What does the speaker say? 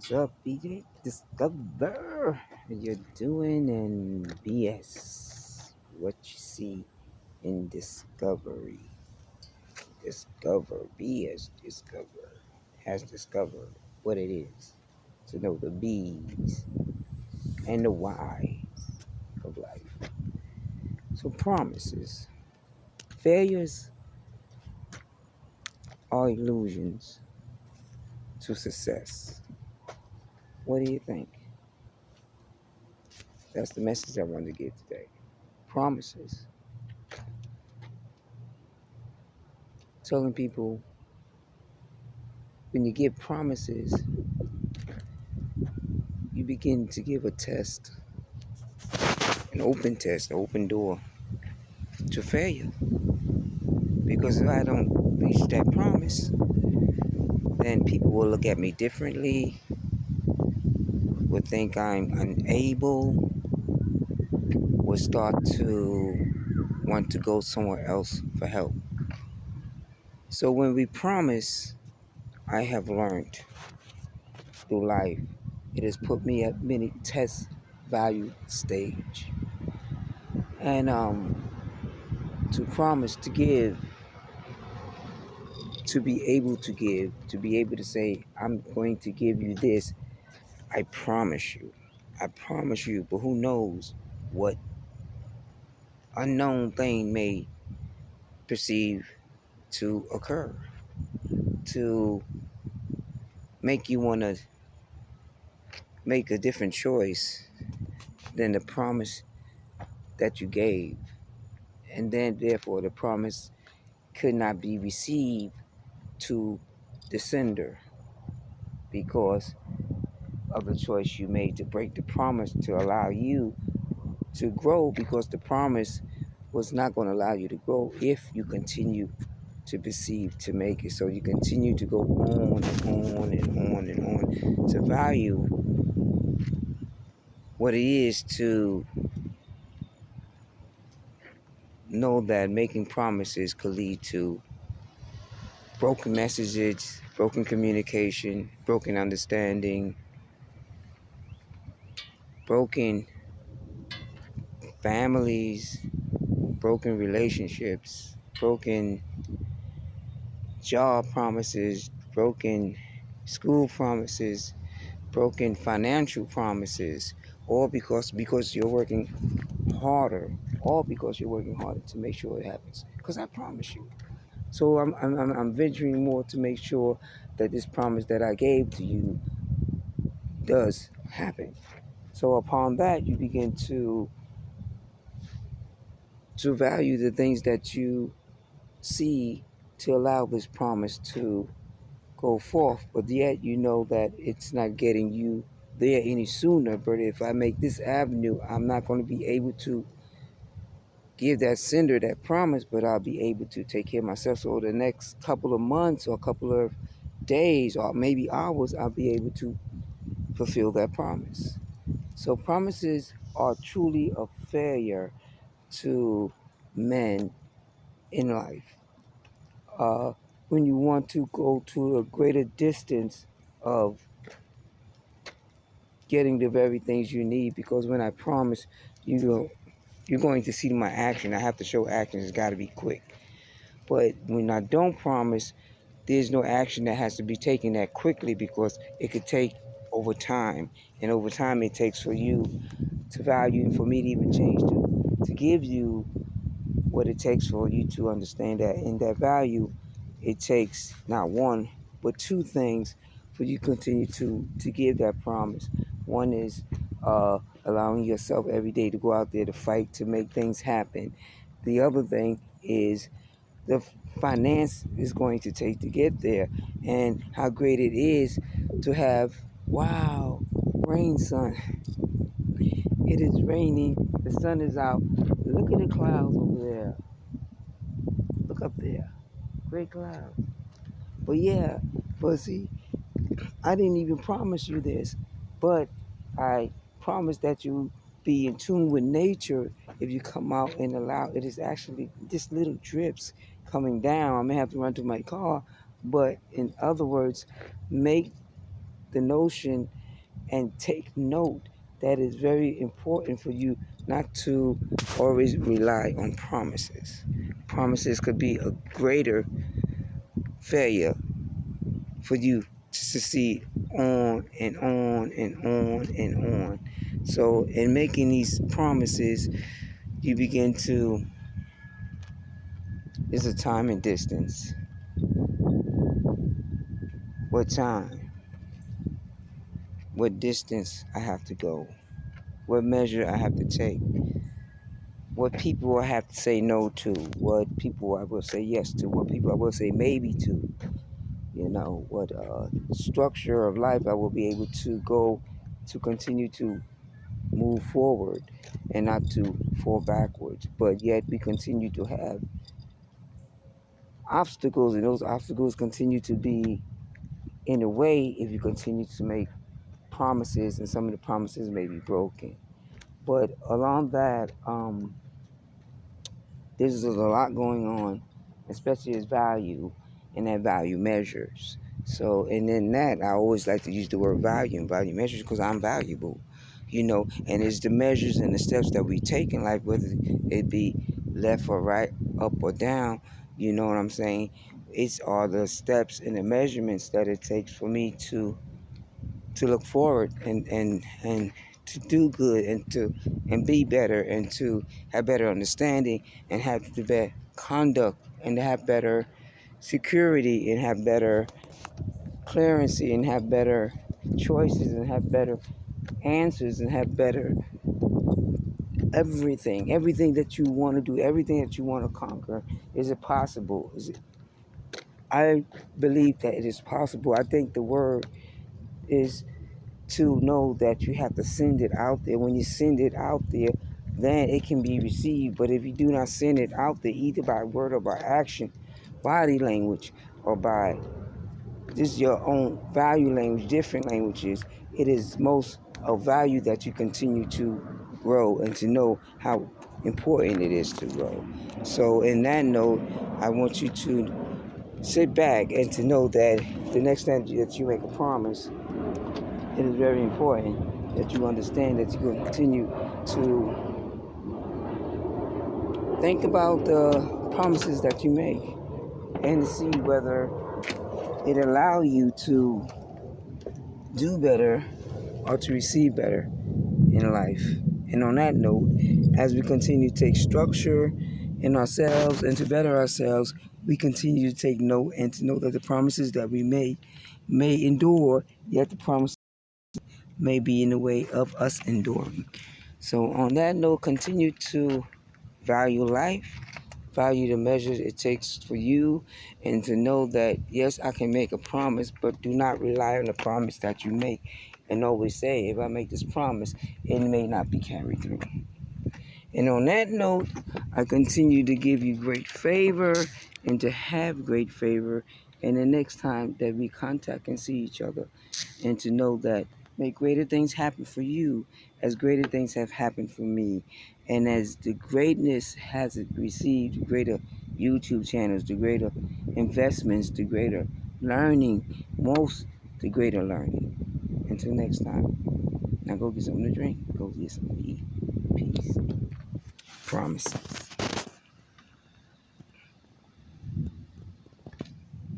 What's up, BJ? Discover how you're doing in BS. What you see in discovery. Discover, BS, discover. Has discovered what it is to know the B's and the Y's of life. So, promises. Failures are illusions to success. What do you think? That's the message I wanted to give today. Promises. Telling people when you give promises, you begin to give a test, an open test, an open door to failure. Because if I don't reach that promise, then people will look at me differently, will think I'm unable, will start to want to go somewhere else for help. So when we promise, I have learned through life, it has put me at many test value stage. And to promise to give, to be able to give, to be able to say, I'm going to give you this, I promise you. I promise you, but who knows what unknown thing may perceive to occur to make you want to make a different choice than the promise that you gave. And then, therefore, the promise could not be received to the sender because of the choice you made to break the promise to allow you to grow, because the promise was not going to allow you to grow if you continue to perceive to make it. So you continue to go on and on and on and on to value what it is to know that making promises could lead to broken messages, broken communication, broken understanding, broken families, broken relationships, broken job promises, broken school promises, broken financial promises, all because you're working harder, all because you're working harder to make sure it happens. Because I promise you. So I'm venturing more to make sure that this promise that I gave to you does happen. So upon that, you begin to value the things that you see to allow this promise to go forth, but yet you know that it's not getting you there any sooner. But if I make this avenue, I'm not going to be able to give that sender that promise, but I'll be able to take care of myself. So the next couple of months or a couple of days or maybe hours, I'll be able to fulfill that promise. So promises are truly a failure to men in life. Uh, when you want to go to a greater distance of getting the very things you need, because when I promise you, you're going to see my action. I have to show action. It's got to be quick. But when I don't promise, there's no action that has to be taken that quickly, because it could take over time. And over time, it takes for you to value and for me to even change to give you what it takes for you to understand that in that value, it takes not one, but two things for you to continue to give that promise. One is allowing yourself every day to go out there to fight to make things happen. The other thing is the finance is going to take to get there, and how great it is to have, wow, rain, sun. It is raining, the sun is out. Look at the clouds over there. Look up there. Great clouds. But yeah, but see, I didn't even promise you this, but I promised that you be in tune with nature if you come out and allow it is actually just little drips coming down. I may have to run to my car, but in other words, make the notion and take note that it's very important for you not to always rely on promises. Promises could be a greater failure for you to succeed on and on and on and on. So, in making these promises, you begin to, it's a time and distance. What time? What distance I have to go? What measure I have to take? What people I have to say no to? What people I will say yes to? What people I will say maybe to? What structure of life I will be able to go to continue to move forward and not to fall backwards. But yet we continue to have obstacles, and those obstacles continue to be in the way if you continue to make promises, and some of the promises may be broken. But along that, there's a lot going on, especially as value and that value measures. So, and then that, I always like to use the word value and value measures because I'm valuable, and it's the measures and the steps that we take in life, whether it be left or right, up or down, you know what I'm saying? It's all the steps and the measurements that it takes for me to look forward and to do good and be better and to have better understanding and have the better conduct and to have better security and have better clearancy and have better choices and have better answers and have better everything that you want to do, everything that you want to conquer. Is it possible? I believe that it is possible. I think the word is to know that you have to send it out there. When you send it out there, then it can be received. But if you do not send it out there, either by word or by action, body language, or by just your own value language, different languages, it is most of value that you continue to grow and to know how important it is to grow. So, in that note, I want you to sit back and to know that the next time that you make a promise, it is very important that you understand that you continue to think about the promises that you make and to see whether it allow you to do better or to receive better in life. And on that note, as we continue to take structure in ourselves and to better ourselves, we continue to take note and to know that the promises that we make may endure, yet the promises may be in the way of us enduring. So on that note, continue to value life, value the measures it takes for you, and to know that, yes, I can make a promise, but do not rely on the promise that you make. And always say, if I make this promise, it may not be carried through. And on that note, I continue to give you great favor and to have great favor. And the next time that we contact and see each other, and to know that may greater things happen for you as greater things have happened for me. And as the greatness has received greater YouTube channels, the greater investments, the greater learning, most the greater learning. Until next time, now go get something to drink, go get something to eat. Peace. Promise.